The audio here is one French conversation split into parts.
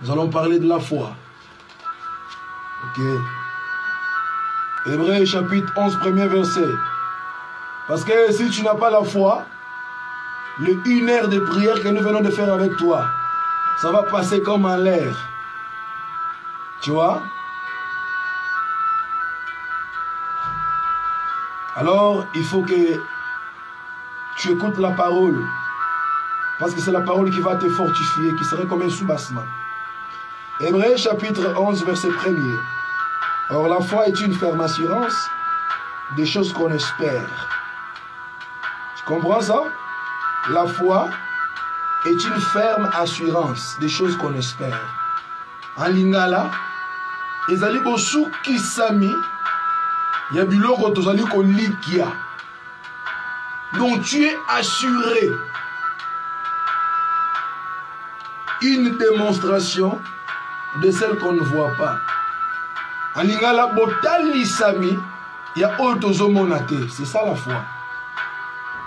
Nous allons parler de la foi. Ok. Hébreux chapitre 11, premier verset. Parce que si tu n'as pas la foi, le 1 heure de prière que nous venons de faire avec toi, ça va passer comme en l'air. Tu vois? Alors, il faut que tu écoutes la parole. Parce que c'est la parole qui va te fortifier, qui serait comme un soubassement. Hébreux chapitre 11, verset 1er. Or, la foi est une ferme assurance des choses qu'on espère. Tu comprends ça? La foi est une ferme assurance des choses qu'on espère. En lingala, ezali bosu kisami, ya biloko tozali kolikia. Donc tu es assuré. Une démonstration de celle qu'on ne voit pas. En lingala, botali sami, ya otozo monate. C'est ça la foi.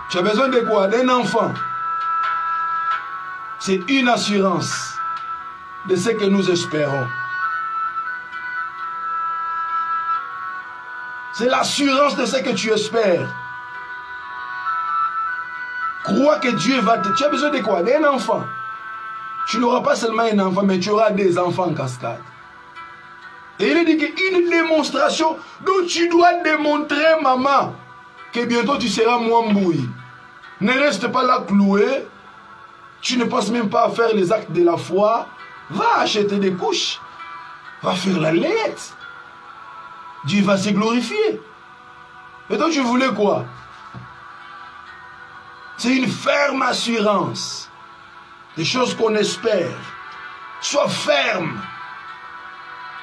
Tu as besoin de quoi? D'un enfant. C'est une assurance de ce que nous espérons. C'est l'assurance de ce que tu espères. Crois que Dieu va te... Tu as besoin de quoi? D'un enfant. Tu n'auras pas seulement un enfant, mais tu auras des enfants en cascade. Et il est dit qu'une démonstration dont tu dois démontrer, maman, que bientôt tu seras Mwamboui. Ne reste pas là cloué. Tu ne penses même pas à faire les actes de la foi. Va acheter des couches. Va faire la lettre. Dieu va se glorifier. Et toi, tu voulais quoi? C'est une ferme assurance des choses qu'on espère. Sois ferme.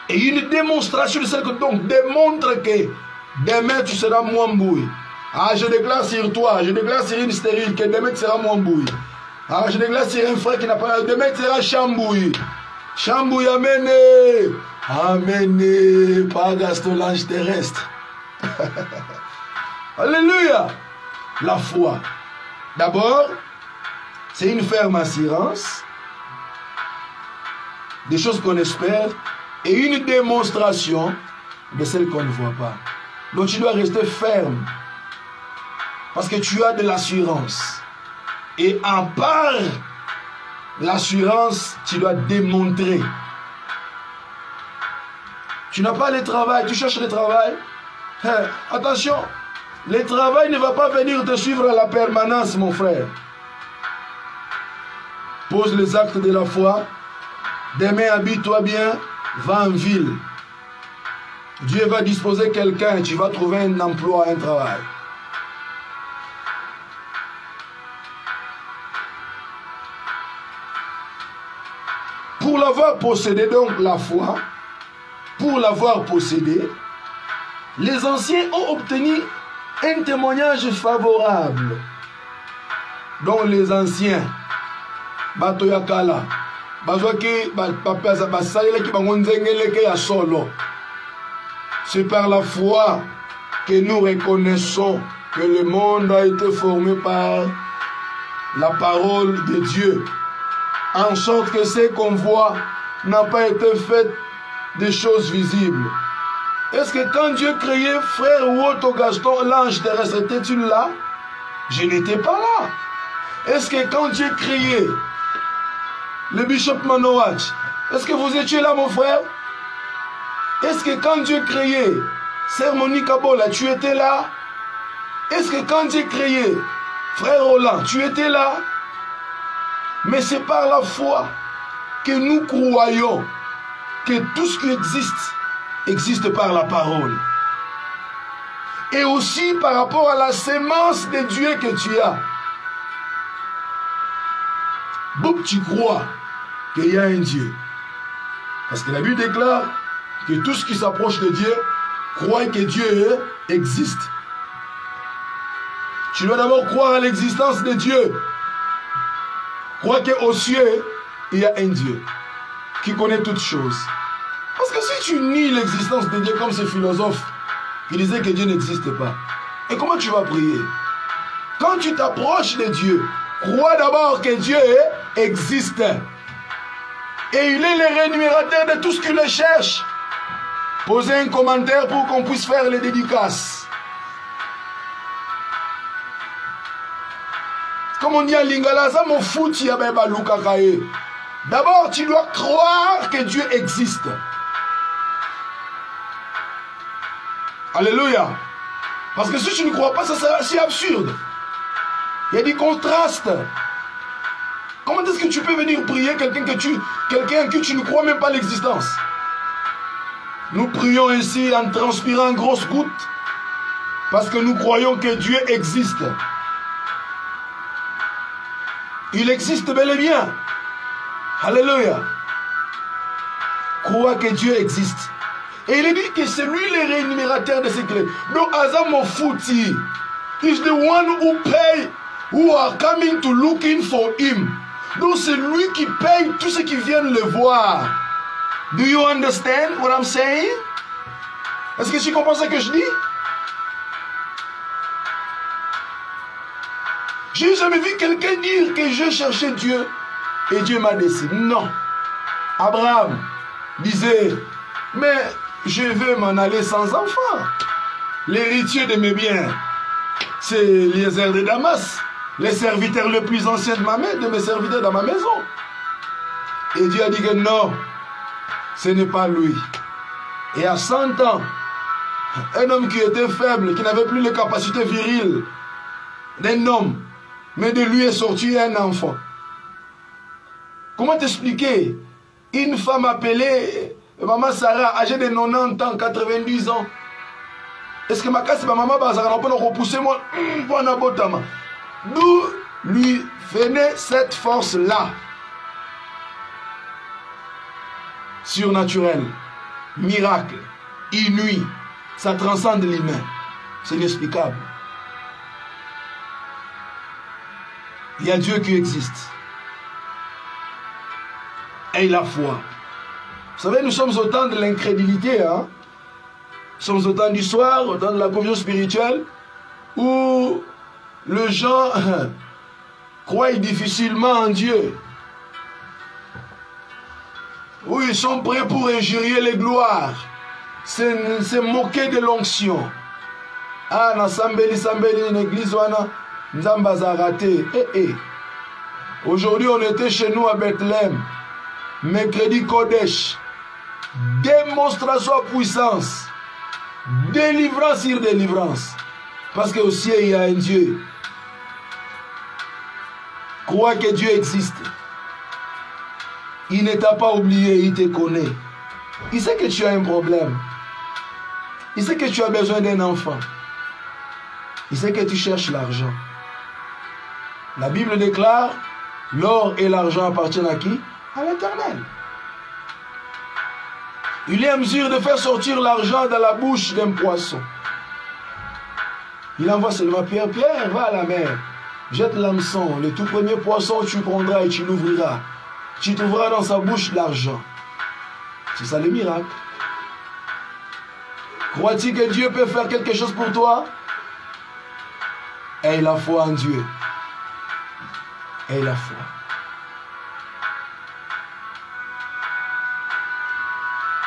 Et une démonstration de celle que donc démontre que demain tu seras Mwamboui. Ah, je déclare sur toi, je déclare sur une stérile que demain tu seras Mwamboui. Ah, je déclare sur un frère qui n'a pas... Demain tu seras Chamboui. Chamboui, amen. Amen. Pas Gaston l'ange terrestre. Alléluia. La foi. D'abord, c'est une ferme assurance des choses qu'on espère et une démonstration de celles qu'on ne voit pas. Donc tu dois rester ferme parce que tu as de l'assurance. Et en part l'assurance, tu dois démontrer. Tu n'as pas le travail, tu cherches le travail. Attention, le travail ne va pas venir te suivre à la permanence, mon frère. Pose les actes de la foi. Demain, habille-toi bien, va en ville. Dieu va disposer quelqu'un, tu vas trouver un emploi, un travail. Pour l'avoir possédé, donc la foi, pour l'avoir possédé, les anciens ont obtenu un témoignage favorable. Donc les anciens, Batoyakala, c'est par la foi que nous reconnaissons que le monde a été formé par la parole de Dieu, en sorte que ce qu'on voit n'a pas été fait de choses visibles. Est-ce que quand Dieu créait frère Woto Gaston, l'ange terrestre, étais-tu là? Je n'étais pas là. Est-ce que quand Dieu créait le bishop Manowatch, est-ce que vous étiez là, mon frère? Est-ce que quand Dieu créait Sœur Monique Abola, tu étais là? Est-ce que quand Dieu créait frère Roland, tu étais là? Mais c'est par la foi que nous croyons que tout ce qui existe par la parole. Et aussi par rapport à la sémence de Dieu que tu as. Boum, tu crois qu'il y a un Dieu. Parce que la Bible déclare que tout ce qui s'approche de Dieu croit que Dieu existe. Tu dois d'abord croire à l'existence de Dieu. Crois qu'aux cieux, il y a un Dieu qui connaît toutes choses. Parce que si tu nies l'existence de Dieu comme ces philosophes qui disaient que Dieu n'existe pas, et comment tu vas prier? Quand tu t'approches de Dieu, crois d'abord que Dieu existe. Et il est le rémunérateur de tout ce qui le cherche. Posez un commentaire pour qu'on puisse faire les dédicaces. Comme on dit en lingala, ça mon foot, d'abord, tu dois croire que Dieu existe. Alléluia. Parce que si tu ne crois pas, ça sera si absurde. Il y a des contrastes. Comment est-ce que tu peux venir prier quelqu'un en qui tu ne crois même pas l'existence? Nous prions ainsi en transpirant grosses gouttes parce que nous croyons que Dieu existe. Il existe bel et bien. Alléluia. Crois que Dieu existe. Et il est dit que c'est lui le rémunérateur de ces clés. Donc Azam Fouti is the one who pay, who are coming to looking for him. Donc c'est lui qui paye tous ceux qui viennent le voir. Do you understand what I'm saying? Est-ce que tu comprends ce que je dis? J'ai jamais vu quelqu'un dire que je cherchais Dieu et Dieu m'a décidé. Non. Abraham disait, mais je veux m'en aller sans enfant. L'héritier de mes biens, c'est Eliezer de Damas, le serviteur le plus ancien de mes serviteurs dans ma maison. Et Dieu a dit que non, ce n'est pas lui. Et à 100 ans, un homme qui était faible, qui n'avait plus les capacités viriles d'un homme, mais de lui est sorti un enfant. Comment t'expliquer? Une femme appelée Maman Sarah, âgée de 90 ans, 90 ans. Est-ce que ma casse, ma maman, va repousser moi? D'où lui venait cette force-là? Surnaturelle, miracle, inouï, ça transcende l'humain. C'est inexplicable. Il y a Dieu qui existe. Et la foi. Vous savez, nous sommes au temps de l'incrédulité. Hein? Nous sommes au temps du soir, au temps de la confusion spirituelle, où les gens croient difficilement en Dieu. Où ils sont prêts pour injurier les gloires. Se moquer de l'onction. Ah, dans Sambeli, une église, Nzambaza raté. Aujourd'hui, on était chez nous à Bethléem. Mercredi Kodesh. Démonstration à puissance. Délivrance sur délivrance. Parce qu'au ciel, il y a un Dieu. Crois que Dieu existe. Il ne t'a pas oublié, il te connaît. Il sait que tu as un problème. Il sait que tu as besoin d'un enfant. Il sait que tu cherches l'argent. La Bible déclare, l'or et l'argent appartiennent à qui? À l'Éternel. Il est en mesure de faire sortir l'argent dans la bouche d'un poisson. Il envoie seulement Pierre, Pierre, va à la mer, jette l'hameçon, le tout premier poisson tu prendras et tu l'ouvriras. Tu trouveras dans sa bouche l'argent. C'est ça le miracle. Crois-tu que Dieu peut faire quelque chose pour toi? Aie la foi en Dieu. Aie la foi.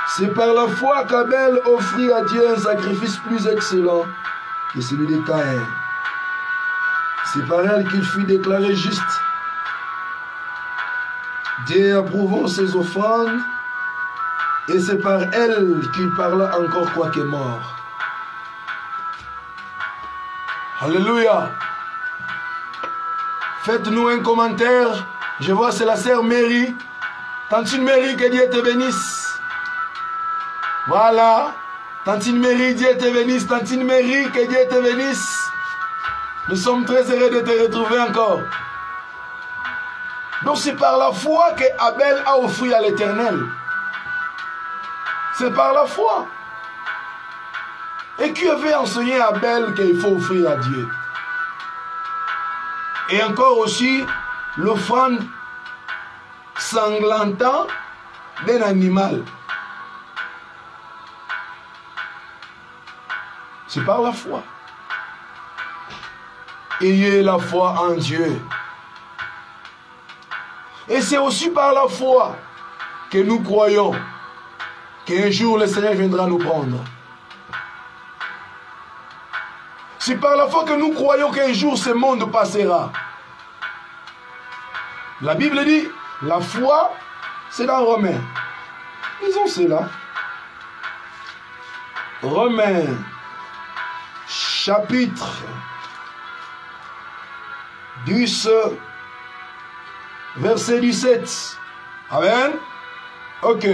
C'est par la foi qu'Abel offrit à Dieu un sacrifice plus excellent que celui de Caïn. C'est par elle qu'il fut déclaré juste. Dieu approuvant ses offrandes, et c'est par elle qu'il parla encore quoique mort. Alléluia. Faites-nous un commentaire. Je vois c'est la sœur Mary. Tantine Mary, que Dieu te bénisse. Voilà. Tantine Mary, Dieu te bénisse. Tantine Mary, que Dieu te bénisse. Nous sommes très heureux de te retrouver encore. Donc c'est par la foi que Abel a offert à l'Éternel. C'est par la foi. Et qui avait enseigné à Abel qu'il faut offrir à Dieu? Et encore aussi l'offrande sanglantant d'un animal. C'est par la foi. Ayez la foi en Dieu. Et c'est aussi par la foi que nous croyons qu'un jour le Seigneur viendra nous prendre. C'est par la foi que nous croyons qu'un jour ce monde passera. La Bible dit, la foi, c'est dans Romains. Lisons cela. Romains, chapitre 10, verset 17. Amen. Ok.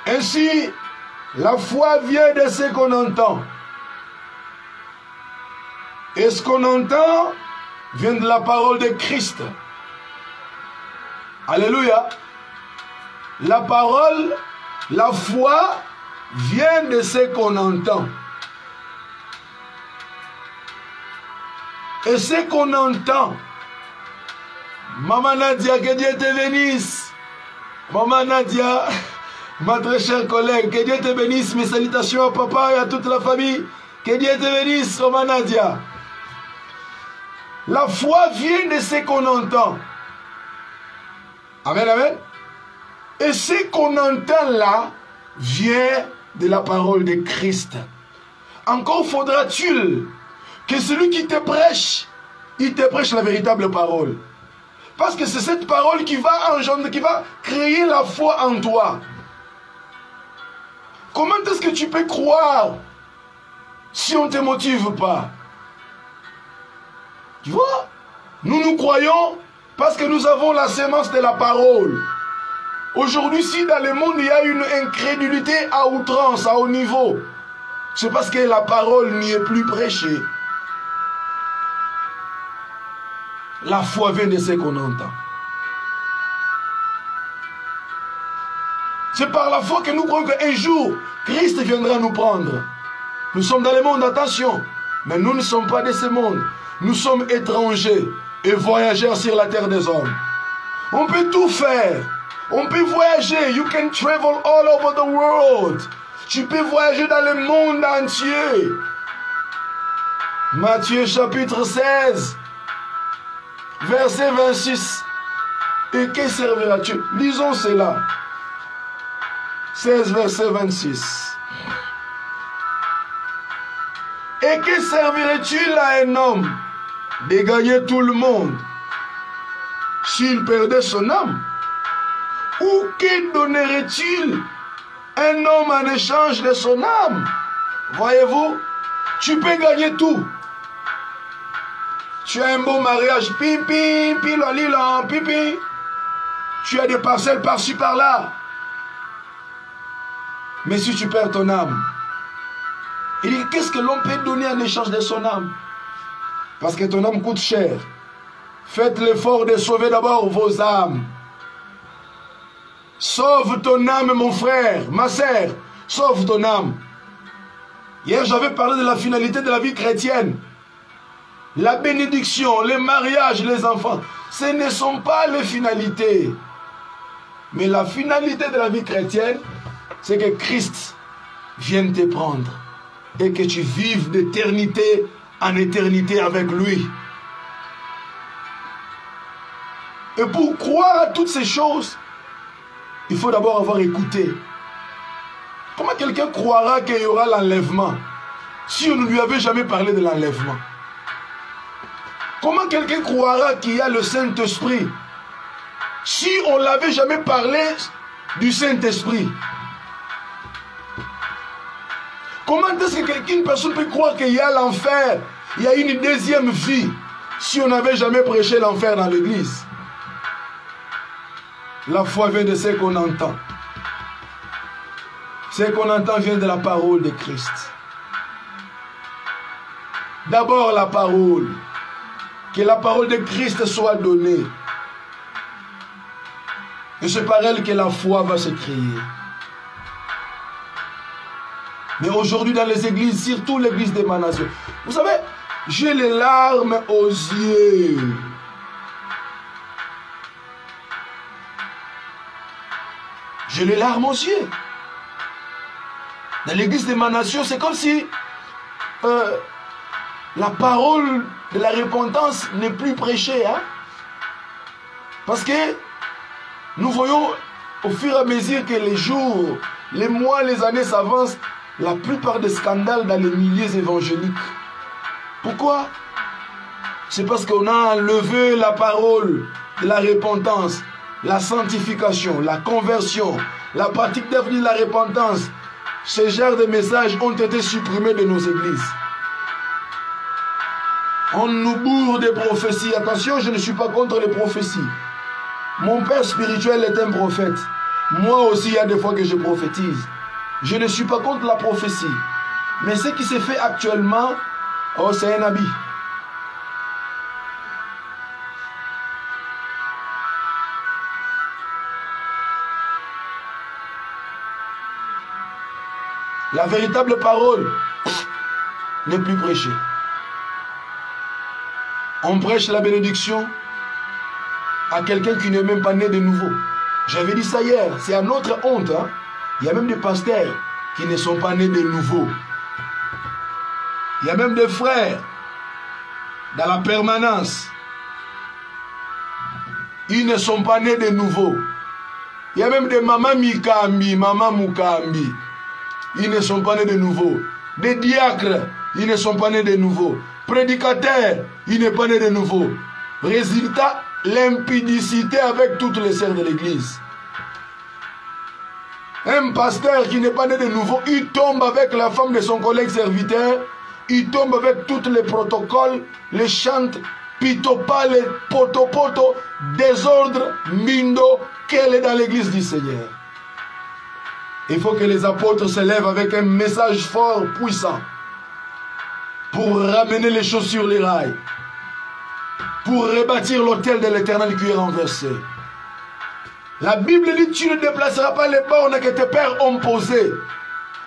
Ainsi, la foi vient de ce qu'on entend. Et ce qu'on entend vient de la parole de Christ. Alléluia. La parole, la foi vient de ce qu'on entend. Et ce qu'on entend, Maman Nadia, que Dieu te bénisse. Maman Nadia, ma très chère collègue, que Dieu te bénisse. Mes salutations à papa et à toute la famille. Que Dieu te bénisse, Maman Nadia. La foi vient de ce qu'on entend. Amen, amen. Et ce qu'on entend là vient de la parole de Christ. Encore faudra-t-il que celui qui te prêche, il te prêche la véritable parole. Parce que c'est cette parole qui va engendrer, qui va créer la foi en toi. Comment est-ce que tu peux croire si on ne te motive pas? Tu vois? Nous croyons parce que nous avons la sémence de la parole. Aujourd'hui, si dans le monde il y a une incrédulité à outrance, à haut niveau, c'est parce que la parole n'y est plus prêchée. La foi vient de ce qu'on entend. C'est par la foi que nous croyons qu'un jour, Christ viendra nous prendre. Nous sommes dans le monde, attention, mais nous ne sommes pas de ce monde. Nous sommes étrangers et voyageurs sur la terre des hommes. On peut tout faire. On peut voyager. You can travel all over the world. Tu peux voyager dans le monde entier. Matthieu chapitre 16, verset 26. Et que serviras-tu? Lisons cela. 16, verset 26. Et que servirait-il à un homme de gagner tout le monde s'il perdait son âme? Ou que donnerait-il un homme en échange de son âme? Voyez-vous, tu peux gagner tout. Tu as un beau mariage, pipi, pilolila, pipi. Tu as des parcelles par-ci, par-là. Mais si tu perds ton âme, il dit, qu'est-ce que l'homme peut donner en échange de son âme? Parce que ton âme coûte cher. Faites l'effort de sauver d'abord vos âmes. Sauve ton âme, mon frère, ma sœur. Sauve ton âme. Hier, j'avais parlé de la finalité de la vie chrétienne. La bénédiction, les mariages, les enfants, ce ne sont pas les finalités. Mais la finalité de la vie chrétienne, c'est que Christ vienne te prendre et que tu vives d'éternité en éternité avec lui. Et pour croire à toutes ces choses, il faut d'abord avoir écouté. Comment quelqu'un croira qu'il y aura l'enlèvement si on ne lui avait jamais parlé de l'enlèvement? Comment quelqu'un croira qu'il y a le Saint-Esprit si on ne l'avait jamais parlé du Saint-Esprit? Comment est-ce qu'une personne peut croire qu'il y a l'enfer, il y a une deuxième vie, si on n'avait jamais prêché l'enfer dans l'église? La foi vient de ce qu'on entend. Ce qu'on entend vient de la parole de Christ. D'abord la parole. Que la parole de Christ soit donnée. Et c'est par elle que la foi va se créer. Mais aujourd'hui dans les églises, surtout l'église d'Émanation, vous savez, j'ai les larmes aux yeux. J'ai les larmes aux yeux. Dans l'église d'Émanation, c'est comme si la parole de la repentance n'est plus prêchée. Hein? Parce que nous voyons au fur et à mesure que les jours, les mois, les années s'avancent, la plupart des scandales dans les milieux évangéliques. Pourquoi? C'est parce qu'on a enlevé la parole de la repentance, la sanctification, la conversion, la pratique d'avenir de la repentance. Ce genre de messages ont été supprimés de nos églises. On nous bourre des prophéties. Attention, je ne suis pas contre les prophéties. Mon père spirituel est un prophète. Moi aussi, il y a des fois que je prophétise. Je ne suis pas contre la prophétie. Mais ce qui se fait actuellement, oh, c'est un habit. La véritable parole n'est plus prêchée. On prêche la bénédiction à quelqu'un qui n'est même pas né de nouveau. J'avais dit ça hier, c'est à notre honte. Hein? Il y a même des pasteurs qui ne sont pas nés de nouveau. Il y a même des frères dans la permanence. Ils ne sont pas nés de nouveau. Il y a même des mamans Mikambi, maman Mukambi. Ils ne sont pas nés de nouveau. Des diacres, ils ne sont pas nés de nouveau. Prédicateurs, ils ne sont pas nés de nouveau. Résultat, l'impudicité avec toutes les sœurs de l'église. Un pasteur qui n'est pas né de nouveau, il tombe avec la femme de son collègue serviteur, il tombe avec tous les protocoles, les chantes, pitopa, les poto-poto, désordre, mindo, qu'elle est dans l'église du Seigneur. Il faut que les apôtres se lèvent avec un message fort, puissant, pour ramener les choses sur les rails, pour rebâtir l'autel de l'Éternel qui est renversé. La Bible dit: tu ne déplaceras pas les bornes que tes pères ont posées.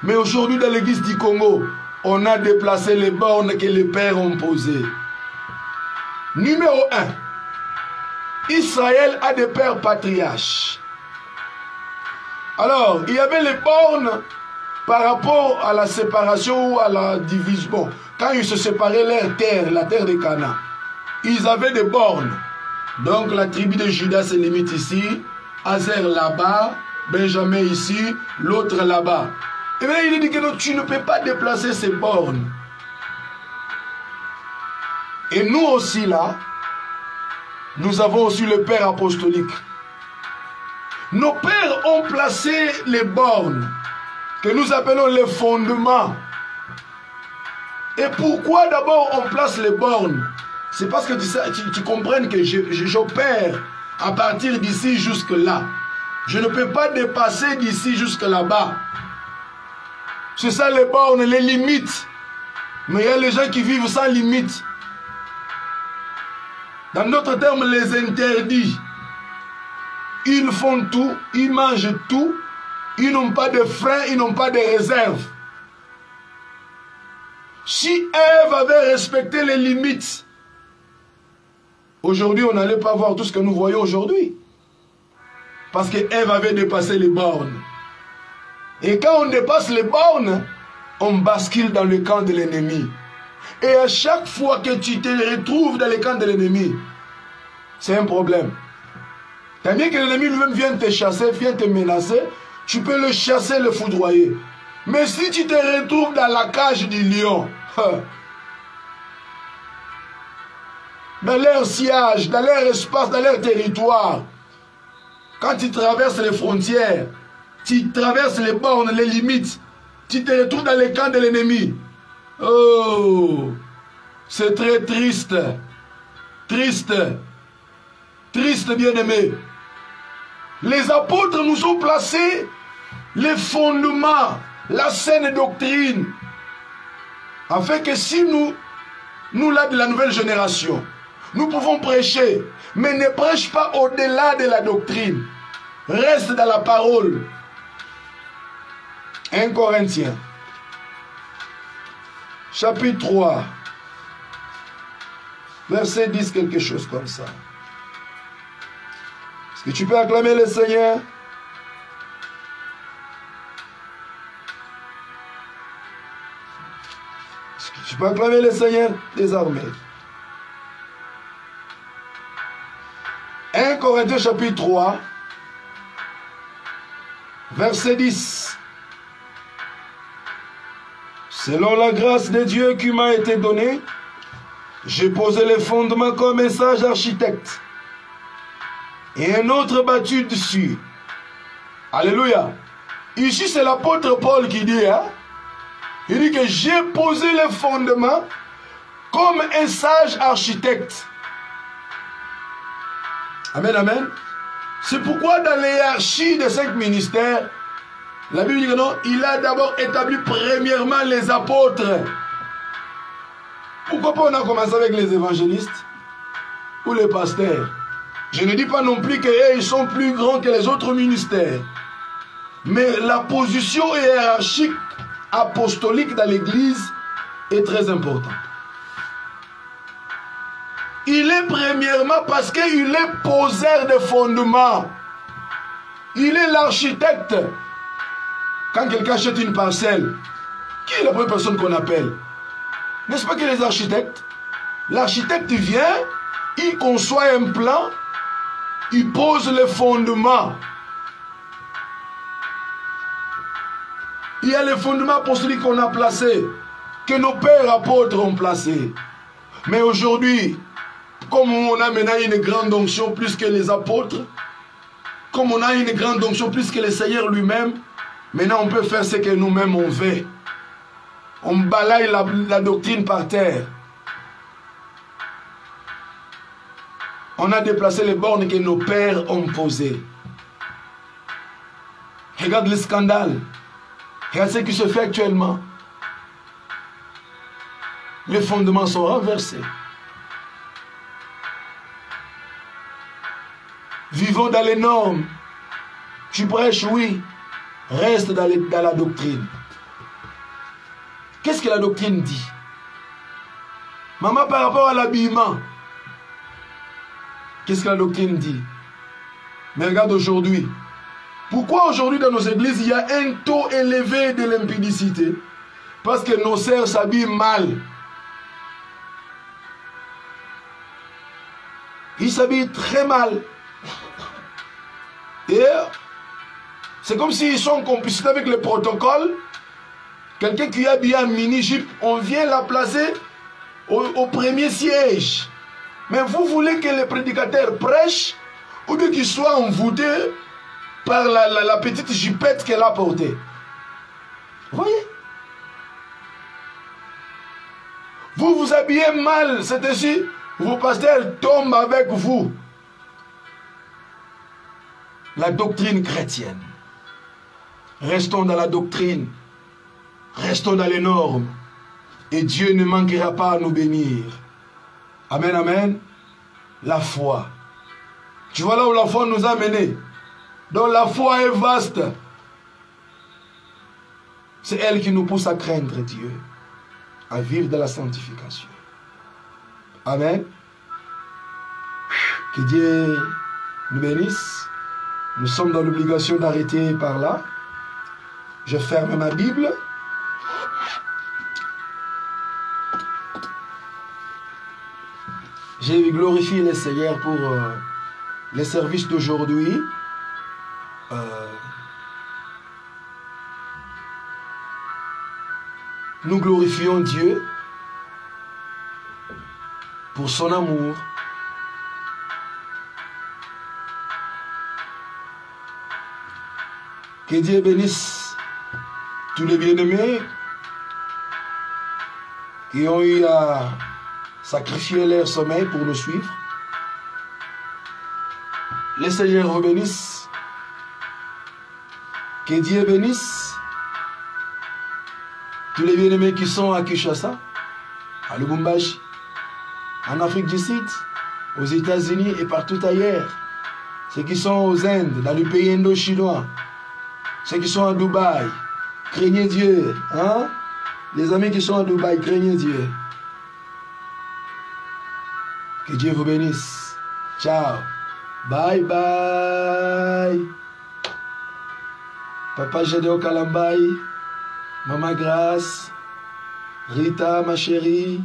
Mais aujourd'hui, dans l'église du Congo, on a déplacé les bornes que les pères ont posées. Numéro 1. Israël a des pères patriarches. Alors, il y avait les bornes par rapport à la séparation ou à la division. Bon, quand ils se séparaient leur terre, la terre de Canaan, ils avaient des bornes. Donc la tribu de Judas se limite ici, Azer là-bas, Benjamin ici, l'autre là-bas. Et bien il dit que non, tu ne peux pas déplacer ces bornes. Et nous aussi là, nous avons aussi le Père apostolique. Nos pères ont placé les bornes que nous appelons les fondements. Et pourquoi d'abord on place les bornes? C'est parce que tu comprennes que j'opère à partir d'ici jusque là. Je ne peux pas dépasser d'ici jusque là-bas. C'est ça les bornes, les limites. Mais il y a les gens qui vivent sans limite. Dans d'autres termes, les interdits. Ils font tout, ils mangent tout, ils n'ont pas de frein, ils n'ont pas de réserve. Si Ève avait respecté les limites, aujourd'hui on n'allait pas voir tout ce que nous voyons aujourd'hui. Parce que Ève avait dépassé les bornes. Et quand on dépasse les bornes, on bascule dans le camp de l'ennemi. Et à chaque fois que tu te retrouves dans le camp de l'ennemi, c'est un problème. Tandis que l'ennemi lui-même vient te chasser, vient te menacer, tu peux le chasser, le foudroyer. Mais si tu te retrouves dans la cage du lion, dans leur siège, dans leur espace, dans leur territoire, quand tu traverses les frontières, tu traverses les bornes, les limites, tu te retrouves dans le camp de l'ennemi. Oh, c'est très triste. Triste. Triste, bien-aimé. Les apôtres nous ont placé les fondements, la saine doctrine, afin que si nous là de la nouvelle génération, nous pouvons prêcher, mais ne prêche pas au-delà de la doctrine. Reste dans la parole. 1 Corinthiens, chapitre 3, verset 10, quelque chose comme ça. Est-ce que tu peux acclamer le Seigneur? Est-ce que tu peux acclamer le Seigneur des armées? 1 1 Corinthiens chapitre 3, verset 10. Selon la grâce de Dieu qui m'a été donnée, j'ai posé les fondements comme un sage architecte et un autre battu dessus. Alléluia. Ici, c'est l'apôtre Paul qui dit, hein? Il dit que j'ai posé les fondements comme un sage architecte. Amen, amen. C'est pourquoi dans l'hiérarchie des 5 ministères, la Bible dit que non, il a d'abord établi premièrement les apôtres. Pourquoi pas on a commencé avec les évangélistes ou les pasteurs? Je ne dis pas non plus qu'ils sont plus grands que les autres ministères. Mais la position hiérarchique apostolique dans l'Église est très importante. Il est premièrement parce qu'il est poseur de fondements. Il est l'architecte. Quand quelqu'un achète une parcelle, qui est la première personne qu'on appelle? N'est-ce pas que les architectes? L'architecte vient, il conçoit un plan, il pose les fondements. Il y a les fondements apostoliques qu'on a placés, que nos pères apôtres ont placés. Mais aujourd'hui, comme on a maintenant une grande onction plus que les apôtres, comme on a une grande onction plus que le Seigneur lui-même, maintenant on peut faire ce que nous-mêmes on veut. On balaye la doctrine par terre. On a déplacé les bornes que nos pères ont posées. Regarde le scandale. Regarde ce qui se fait actuellement. Les fondements sont renversés. Vivons dans les normes. Tu prêches, oui. Reste dans la doctrine. Qu'est-ce que la doctrine dit? Maman, par rapport à l'habillement, qu'est-ce que la doctrine dit? Mais regarde aujourd'hui. Pourquoi aujourd'hui dans nos églises, il y a un taux élevé de l'impudicité? Parce que nos sœurs s'habillent mal. Ils s'habillent très mal. Et c'est comme s'ils sont en complicité avec le protocole. Quelqu'un qui est habillé en mini-jupe, on vient la placer au premier siège. Mais vous voulez que le prédicateur prêche ou bien qu'il soit envoûté par la petite jupette qu'elle a portée. Vous voyez? Vous vous habillez mal, c'est ainsi, vos pasteurs tombent avec vous. La doctrine chrétienne. Restons dans la doctrine. Restons dans les normes. Et Dieu ne manquera pas à nous bénir. Amen, amen. La foi. Tu vois là où la foi nous a menés. Donc la foi est vaste. C'est elle qui nous pousse à craindre Dieu. À vivre dans la sanctification. Amen. Que Dieu nous bénisse. Nous sommes dans l'obligation d'arrêter par là. Je ferme ma Bible. J'ai glorifié le Seigneur pour les services d'aujourd'hui. Nous glorifions Dieu pour son amour. Que Dieu bénisse tous les bien-aimés qui ont eu à sacrifier leur sommeil pour nous suivre. Le Seigneur vous bénisse. Que Dieu bénisse tous les bien-aimés qui sont à Kinshasa, à Lubumbashi, en Afrique du Sud, aux États-Unis et partout ailleurs. Ceux qui sont aux Indes, dans le pays indo-chinois, ceux qui sont à Dubaï, craignez Dieu. Hein? Les amis qui sont à Dubaï, craignez Dieu. Que Dieu vous bénisse. Ciao. Bye bye. Papa Gédéon Kalambaï, Maman Grâce, Rita ma chérie.